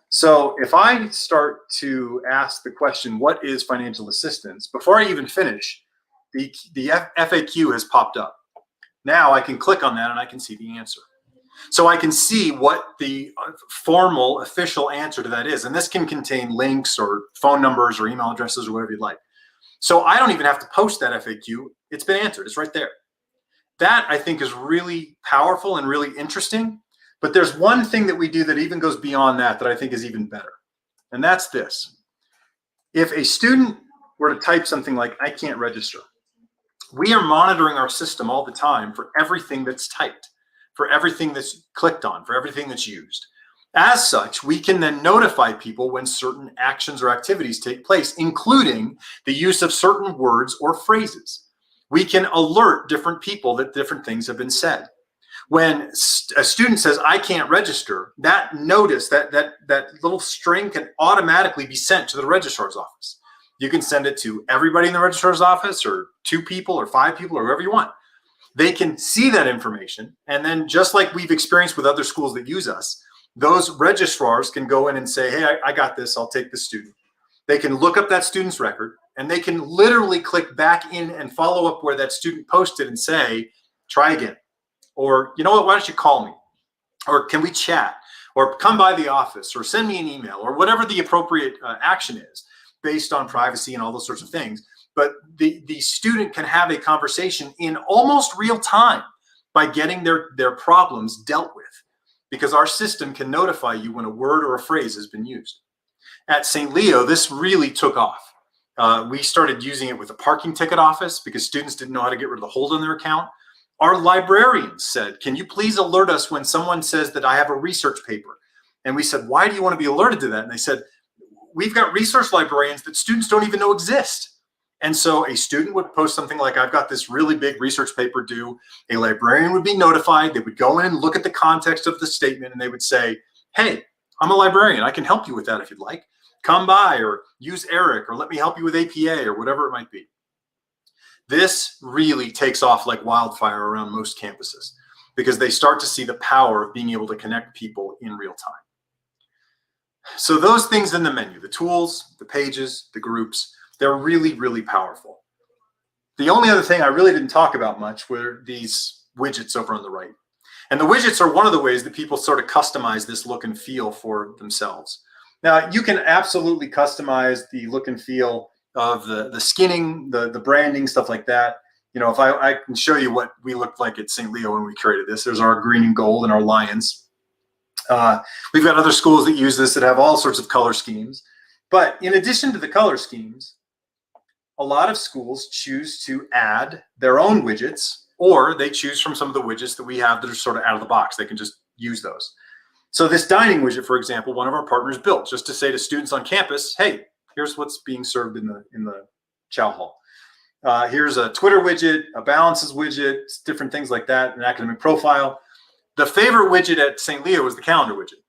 So if I start to ask the question, what is financial assistance? Before I even finish, the FAQ has popped up. Now I can click on that and I can see the answer. So I can see what the formal official answer to that is. And this can contain links or phone numbers or email addresses or whatever you'd like. So I don't even have to post that FAQ. It's been answered. It's right there. That I think is really powerful and really interesting. But there's one thing that we do that even goes beyond that I think is even better. And that's this. If a student were to type something like, I can't register, we are monitoring our system all the time for everything that's typed. for everything that's clicked on, for everything that's used. As such, we can then notify people when certain actions or activities take place, including the use of certain words or phrases. We can alert different people that different things have been said. When a student says, I can't register, that notice, that little string can automatically be sent to the registrar's office. You can send it to everybody in the registrar's office, or 2 people or 5 people or whoever you want. They can see that information. And then, just like we've experienced with other schools that use us, those registrars can go in and say, hey, I got this, I'll take this student. They can look up that student's record, and they can literally click back in and follow up where that student posted and say, try again. Or, you know what, why don't you call me? Or can we chat? Or come by the office, or send me an email, or whatever the appropriate action is based on privacy and all those sorts of things. But the student can have a conversation in almost real time by getting their problems dealt with, because our system can notify you when a word or a phrase has been used. At St. Leo, this really took off. We started using it with the parking ticket office because students didn't know how to get rid of the hold on their account. Our librarians said, can you please alert us when someone says that I have a research paper? And we said, why do you want to be alerted to that? And they said, we've got resource librarians that students don't even know exist. And so a student would post something like, I've got this really big research paper due. A librarian would be notified. They would go in and look at the context of the statement, and they would say, hey, I'm a librarian. I can help you with that if you'd like. Come by, or use Eric, or let me help you with APA, or whatever it might be. This really takes off like wildfire around most campuses, because they start to see the power of being able to connect people in real time. So those things in the menu, the tools, the pages, the groups, they're really, really powerful. The only other thing I really didn't talk about much were these widgets over on the right. And the widgets are one of the ways that people sort of customize this look and feel for themselves. Now, you can absolutely customize the look and feel of the skinning, the branding, stuff like that. You know, if I can show you what we looked like at St. Leo when we created this. There's our green and gold and our lions. We've got other schools that use this that have all sorts of color schemes. But in addition to the color schemes, a lot of schools choose to add their own widgets, or they choose from some of the widgets that we have that are sort of out of the box. They can just use those. So this dining widget, for example, one of our partners built just to say to students on campus, hey, here's what's being served in the chow hall. Here's a Twitter widget, a balances widget, different things like that, an academic profile. The favorite widget at St. Leo was the calendar widget,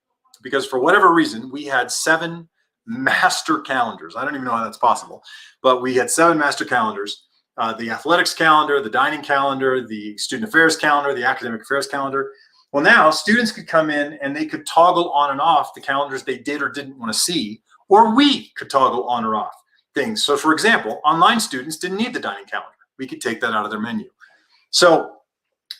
because for whatever reason, we had 7 master calendars. I don't even know how that's possible, but we had 7 master calendars. The athletics calendar, the dining calendar, the student affairs calendar, the academic affairs calendar. Well, now students could come in and they could toggle on and off the calendars they did or didn't want to see, or we could toggle on or off things. So for example, online students didn't need the dining calendar. We could take that out of their menu. So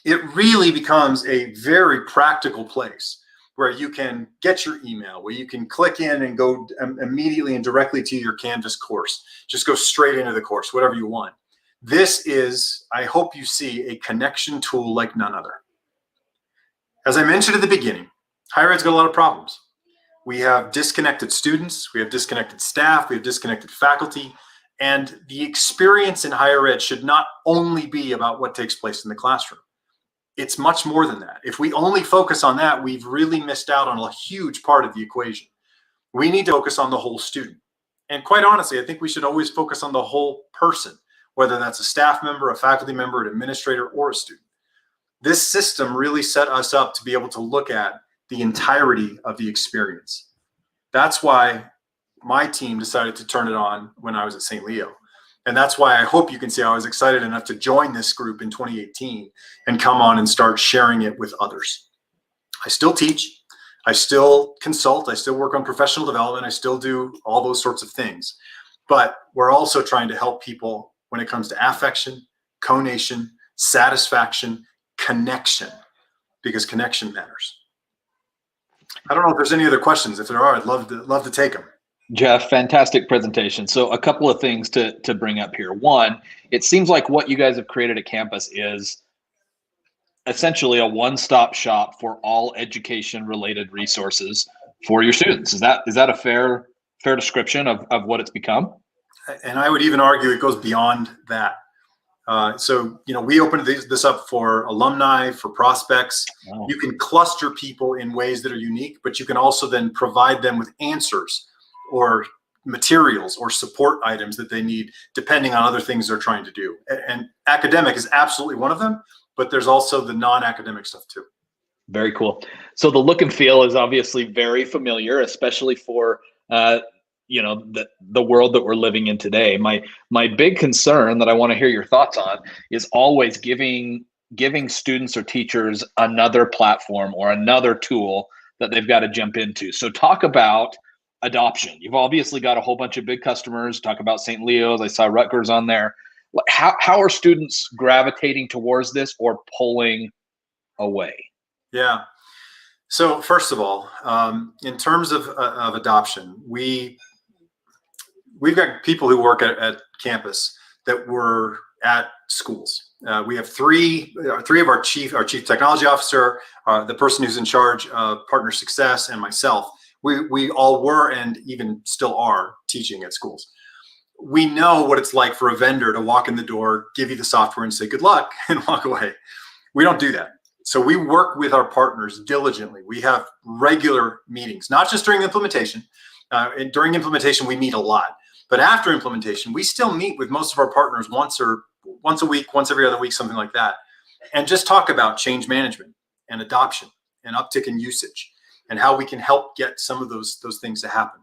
it really becomes a very practical place where you can get your email, where you can click in and go immediately and directly to your Canvas course. Just go straight into the course, whatever you want. This is, I hope you see, a connection tool like none other. As I mentioned at the beginning, higher ed's got a lot of problems. We have disconnected students, we have disconnected staff, we have disconnected faculty, and the experience in higher ed should not only be about what takes place in the classroom. It's much more than that. If we only focus on that, we've really missed out on a huge part of the equation. We need to focus on the whole student. And quite honestly, I think we should always focus on the whole person, whether that's a staff member, a faculty member, an administrator, or a student. This system really set us up to be able to look at the entirety of the experience. That's why my team decided to turn it on when I was at St. Leo. And that's why I hope you can see I was excited enough to join this group in 2018 and come on and start sharing it with others. I still teach, I still consult, I still work on professional development, I still do all those sorts of things. But we're also trying to help people when it comes to affection, conation, satisfaction, connection, because connection matters. I don't know if there's any other questions. If there are, I'd love to take them. Jeff, fantastic presentation. So a couple of things to bring up here. One, it seems like what you guys have created at campus is essentially a one-stop shop for all education-related resources for your students. Is that a fair description of what it's become? And I would even argue it goes beyond that. So, we opened this up for alumni, for prospects. Wow. You can cluster people in ways that are unique, but you can also then provide them with answers or materials or support items that they need, depending on other things they're trying to do. And academic is absolutely one of them, but there's also the non-academic stuff too. Very cool. So the look and feel is obviously very familiar, especially for the world that we're living in today. My big concern that I want to hear your thoughts on is always giving students or teachers another platform or another tool that they've got to jump into. So talk about adoption. You've obviously got a whole bunch of big customers. Talk about St. Leo's. I saw Rutgers on there. How are students gravitating towards this or pulling away? Yeah. So first of all, in terms of adoption, we've got people who work at campus that were at schools. We have three of our chief technology officer, the person who's in charge of partner success, and myself. We all were and even still are teaching at schools. We know what it's like for a vendor to walk in the door, give you the software and say good luck and walk away. We don't do that. So we work with our partners diligently. We have regular meetings, not just during implementation. And during implementation, we meet a lot. But after implementation, we still meet with most of our partners once a week, once every other week, something like that, and just talk about change management and adoption and uptick in usage and how we can help get some of those things to happen.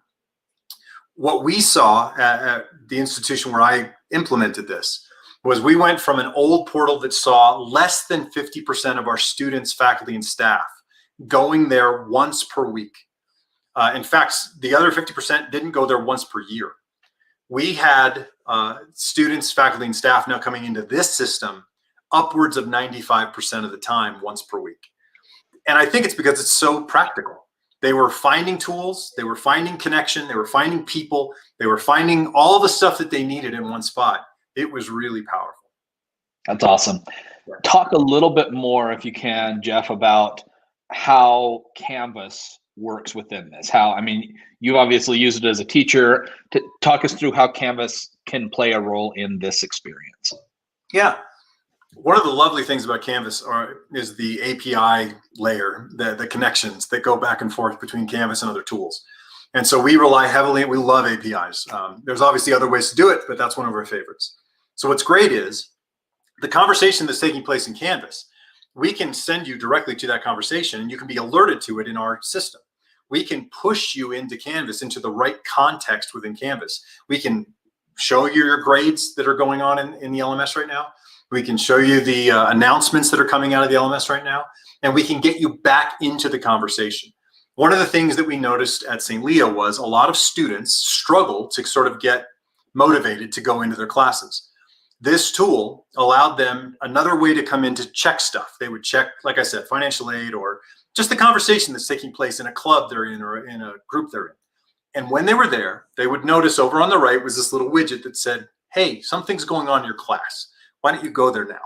What we saw at the institution where I implemented this was we went from an old portal that saw less than 50% of our students, faculty, and staff going there once per week. In fact, the other 50% didn't go there once per year. We had students, faculty, and staff now coming into this system upwards of 95% of the time once per week. And I think it's because it's so practical. They were finding tools, they were finding connection, they were finding people, they were finding all the stuff that they needed in one spot. It was really powerful. That's awesome. Talk a little bit more, if you can, Jeff, about how Canvas works within this. You've obviously used it as a teacher. To talk us through how Canvas can play a role in this experience. Yeah. One of the lovely things about Canvas is the API layer, the connections that go back and forth between Canvas and other tools. And so we rely heavily, we love APIs. There's obviously other ways to do it, but that's one of our favorites. So what's great is the conversation that's taking place in Canvas, we can send you directly to that conversation and you can be alerted to it in our system. We can push you into Canvas, into the right context within Canvas. We can show you your grades that are going on in the LMS right now. We can show you the announcements that are coming out of the LMS right now, and we can get you back into the conversation. One of the things that we noticed at St. Leo was a lot of students struggle to sort of get motivated to go into their classes. This tool allowed them another way to come in to check stuff. They would check, like I said, financial aid or just the conversation that's taking place in a club they're in or in a group they're in. And when they were there, they would notice over on the right was this little widget that said, hey, something's going on in your class. Why don't you go there now?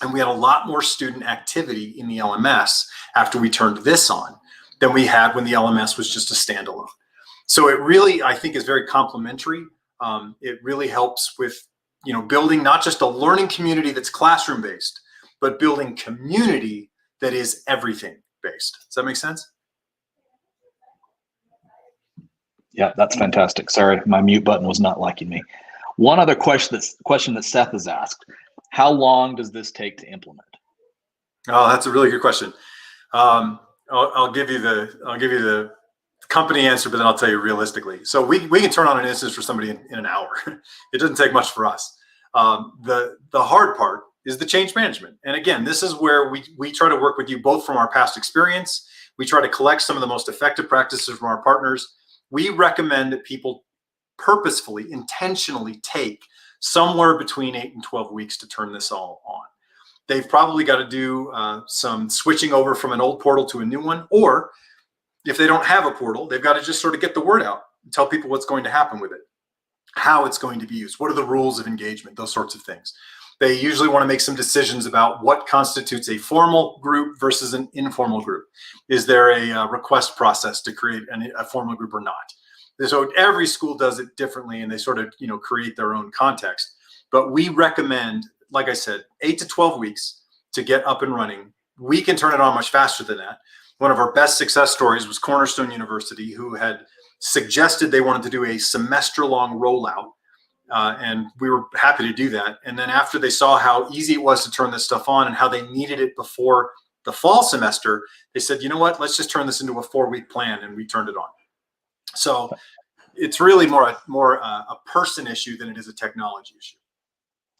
And we had a lot more student activity in the LMS after we turned this on than we had when the LMS was just a standalone. So it really, I think, is very complementary. It really helps with, building not just a learning community that's classroom based, but building community that is everything based. Does that make sense? Yeah, that's fantastic. Sorry, my mute button was not liking me. One other question that Seth has asked: how long does this take to implement? Oh, that's a really good question. I'll give you the company answer, but then I'll tell you realistically. So we can turn on an instance for somebody in an hour. It doesn't take much for us. The hard part is the change management. And again, this is where we try to work with you both from our past experience. We try to collect some of the most effective practices from our partners. We recommend that people purposefully, intentionally take somewhere between 8 and 12 weeks to turn this all on. They've probably got to do some switching over from an old portal to a new one, or if they don't have a portal, they've got to just sort of get the word out and tell people what's going to happen with it, how it's going to be used, what are the rules of engagement, those sorts of things. They usually want to make some decisions about what constitutes a formal group versus an informal group. Is there a request process to create a formal group or not? So every school does it differently, and they sort of create their own context. But we recommend like I said, 8 to 12 weeks to get up and running. We can turn it on much faster than that. One of our best success stories was Cornerstone University, who had suggested they wanted to do a semester-long rollout. And we were happy to do that. And then after they saw how easy it was to turn this stuff on and how they needed it before the fall semester, they said, you know what, let's just turn this into a 4-week plan. And we turned it on. So it's really more a person issue than it is a technology issue.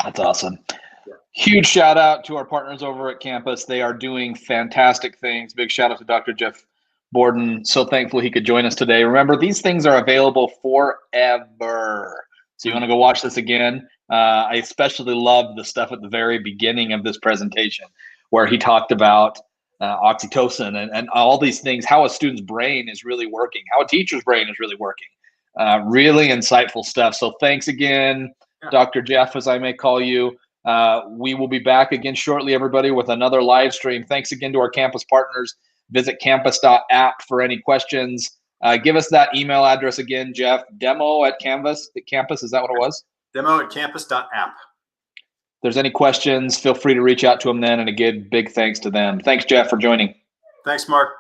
That's awesome. Yeah. Huge shout out to our partners over at campus. They are doing fantastic things. Big shout out to Dr. Jeff Borden. So thankful he could join us today. Remember, these things are available forever. So you want to go watch this again. I especially love the stuff at the very beginning of this presentation where he talked about oxytocin and all these things, how a student's brain is really working, how a teacher's brain is really working. Really insightful stuff. So thanks again, Dr. Jeff, as I may call you. We will be back again shortly, everybody, with another live stream. Thanks again to our campus partners. Visit campus.app for any questions. Give us that email address again, Jeff. Demo@campus, is that what it was? Demo@campus.app. If there's any questions, feel free to reach out to them then. And again, big thanks to them. Thanks, Jeff, for joining. Thanks, Mark.